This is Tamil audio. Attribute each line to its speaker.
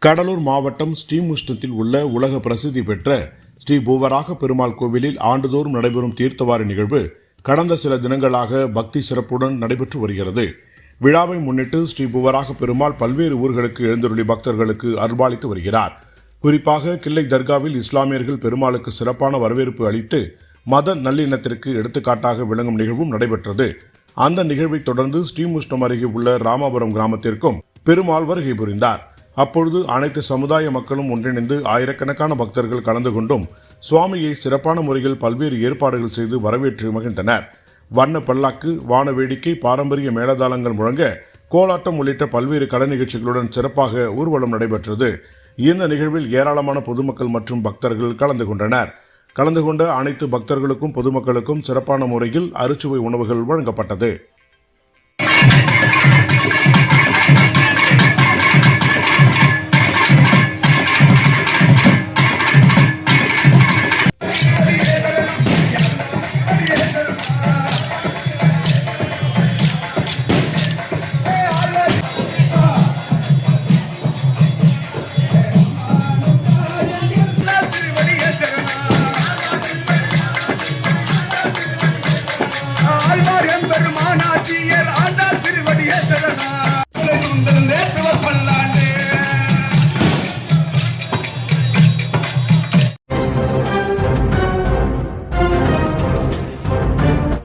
Speaker 1: கடலூர் மாவட்டம் ஸ்ரீமுஷ்ணத்தில் உள்ள உலக பிரசித்தி பெற்ற ஸ்ரீ பூவராக பெருமாள் கோவிலில் ஆண்டுதோறும் நடைபெறும் தீர்த்தவாரி நிகழ்வு கடந்த சில தினங்களாக பக்தி சிறப்புடன் நடைபெற்று வருகிறது. விழாவை முன்னிட்டு ஸ்ரீ பூவராக பெருமாள் பல்வேறு ஊர்களுக்கு எழுந்தருளி பக்தர்களுக்கு அருள்பாலித்து வருகிறார். குறிப்பாக கிள்ளை தர்காவில் இஸ்லாமியர்கள் பெருமாளுக்கு சிறப்பான வரவேற்பு அளித்து மத நல்லிணத்திற்கு எடுத்துக்காட்டாக விளங்கும் நிகழ்வும் நடைபெற்றது. அந்த நிகழ்வை தொடர்ந்து ஸ்ரீமுஷ்ணம் அருகே உள்ள ராமாபுரம் கிராமத்திற்கும் பெருமாள் வருகை புரிந்தார். அப்பொழுது அனைத்து சமுதாய மக்களும் ஒன்றிணைந்து ஆயிரக்கணக்கான பக்தர்கள் கலந்து கொண்டும் சுவாமியை சிறப்பான முறையில் பல்வேறு ஏற்பாடுகள் செய்து வரவேற்று மகிழ்ந்தனர். வண்ண பல்லாக்கு, வான வேடிக்கை, பாரம்பரிய மேளதாளங்கள் முழங்க கோலாட்டம் உள்ளிட்ட பல்வேறு கலை நிகழ்ச்சிகளுடன் சிறப்பாக ஊர்வலம் நடைபெற்றது. இந்த நிகழ்வில் ஏராளமான பொதுமக்கள் மற்றும் பக்தர்கள் கலந்து கொண்டனர். கலந்து கொண்ட அனைத்து பக்தர்களுக்கும் பொதுமக்களுக்கும் சிறப்பான முறையில் அறுசுவை உணவுகள் வழங்கப்பட்டது.
Speaker 2: பெருமானாச்சியர் ஆண்டாள் திருவடியே சரணா.